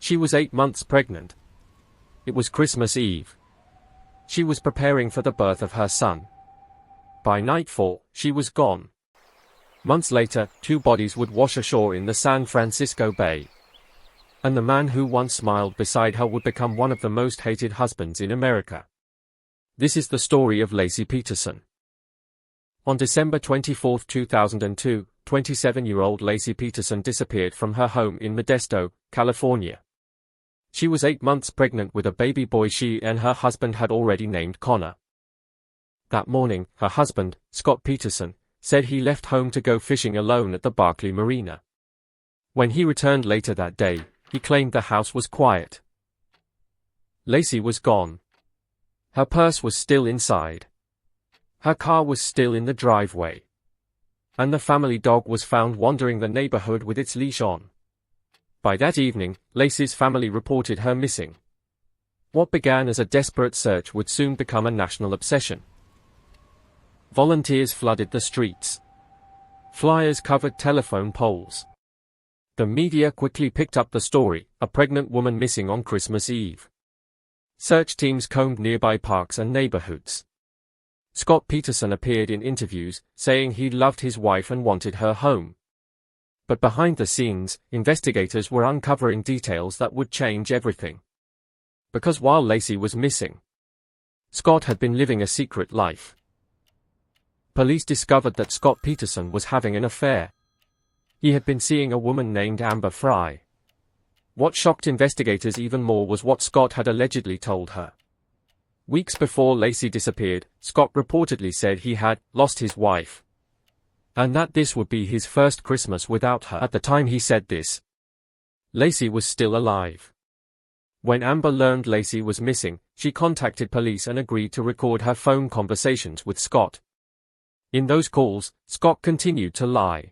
She was 8 months pregnant. It was Christmas Eve. She was preparing for the birth of her son. By nightfall, she was gone. Months later, 2 bodies would wash ashore in the San Francisco Bay. And the man who once smiled beside her would become one of the most hated husbands in America. This is the story of Laci Peterson. On December 24, 2002, 27-year-old Laci Peterson disappeared from her home in Modesto, California. She was 8 months pregnant with a baby boy she and her husband had already named Connor. That morning, her husband, Scott Peterson, said he left home to go fishing alone at the Barkley Marina. When he returned later that day, he claimed the house was quiet. Laci was gone. Her purse was still inside. Her car was still in the driveway. And the family dog was found wandering the neighborhood with its leash on. By that evening, Laci's family reported her missing. What began as a desperate search would soon become a national obsession. Volunteers flooded the streets. Flyers covered telephone poles. The media quickly picked up the story, a pregnant woman missing on Christmas Eve. Search teams combed nearby parks and neighborhoods. Scott Peterson appeared in interviews, saying he loved his wife and wanted her home. But behind the scenes, investigators were uncovering details that would change everything. Because while Laci was missing, Scott had been living a secret life. Police discovered that Scott Peterson was having an affair. He had been seeing a woman named Amber Fry. What shocked investigators even more was what Scott had allegedly told her. Weeks before Laci disappeared, Scott reportedly said he had lost his wife, and that this would be his first Christmas without her. At the time he said this, Laci was still alive. When Amber learned Laci was missing, she contacted police and agreed to record her phone conversations with Scott. In those calls, Scott continued to lie.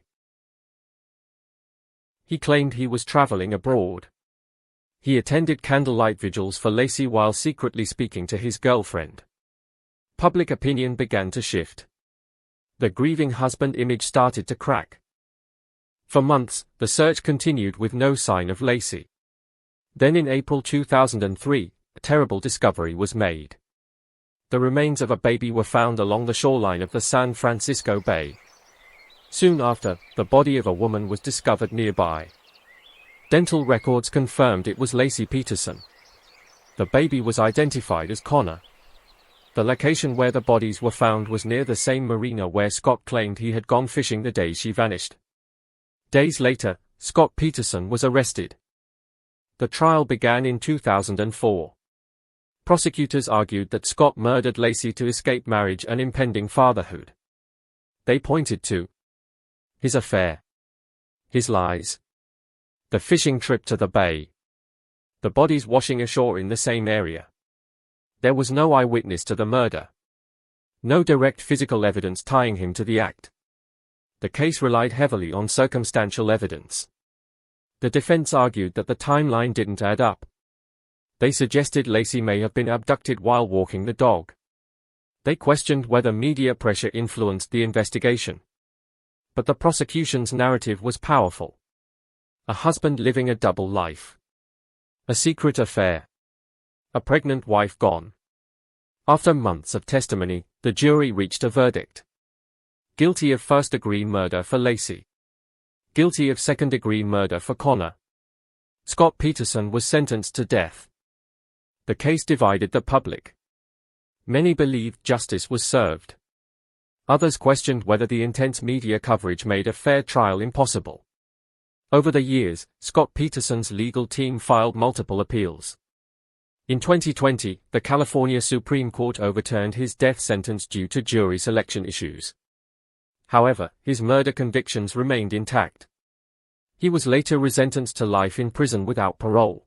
He claimed he was traveling abroad. He attended candlelight vigils for Laci while secretly speaking to his girlfriend. Public opinion began to shift. The grieving husband image started to crack. For months, the search continued with no sign of Laci. Then in April 2003, a terrible discovery was made. The remains of a baby were found along the shoreline of the San Francisco Bay. Soon after, the body of a woman was discovered nearby. Dental records confirmed it was Laci Peterson. The baby was identified as Connor. The location where the bodies were found was near the same marina where Scott claimed he had gone fishing the day she vanished. Days later, Scott Peterson was arrested. The trial began in 2004. Prosecutors argued that Scott murdered Laci to escape marriage and impending fatherhood. They pointed to his affair, his lies, the fishing trip to the bay, the bodies washing ashore in the same area. There was no eyewitness to the murder. No direct physical evidence tying him to the act. The case relied heavily on circumstantial evidence. The defense argued that the timeline didn't add up. They suggested Laci may have been abducted while walking the dog. They questioned whether media pressure influenced the investigation. But the prosecution's narrative was powerful. A husband living a double life. A secret affair. A pregnant wife gone. After months of testimony, the jury reached a verdict. Guilty of first-degree murder for Laci. Guilty of second-degree murder for Connor. Scott Peterson was sentenced to death. The case divided the public. Many believed justice was served. Others questioned whether the intense media coverage made a fair trial impossible. Over the years, Scott Peterson's legal team filed multiple appeals. In 2020, the California Supreme Court overturned his death sentence due to jury selection issues. However, his murder convictions remained intact. He was later resentenced to life in prison without parole.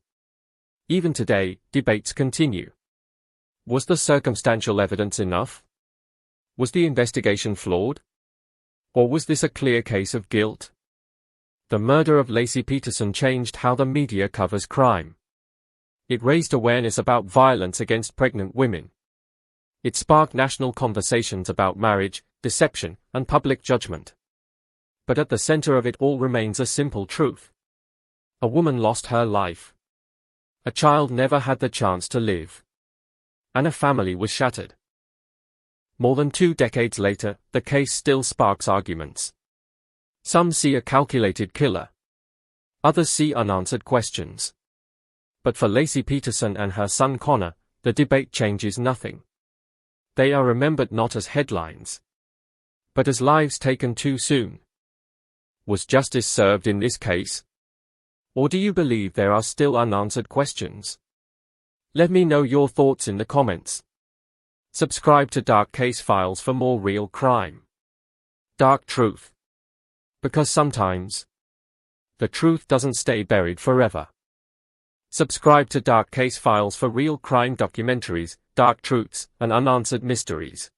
Even today, debates continue. Was the circumstantial evidence enough? Was the investigation flawed? Or was this a clear case of guilt? The murder of Laci Peterson changed how the media covers crime. It raised awareness about violence against pregnant women. It sparked national conversations about marriage, deception, and public judgment. But at the center of it all remains a simple truth. A woman lost her life. A child never had the chance to live. And a family was shattered. More than 2 decades later, the case still sparks arguments. Some see a calculated killer. Others see unanswered questions. But for Laci Peterson and her son Connor, the debate changes nothing. They are remembered not as headlines, but as lives taken too soon. Was justice served in this case? Or do you believe there are still unanswered questions? Let me know your thoughts in the comments. Subscribe to Dark Case Files for more real crime. Dark truth. Because sometimes the truth doesn't stay buried forever. Subscribe to Dark Case Files for real crime documentaries, dark truths, and unanswered mysteries.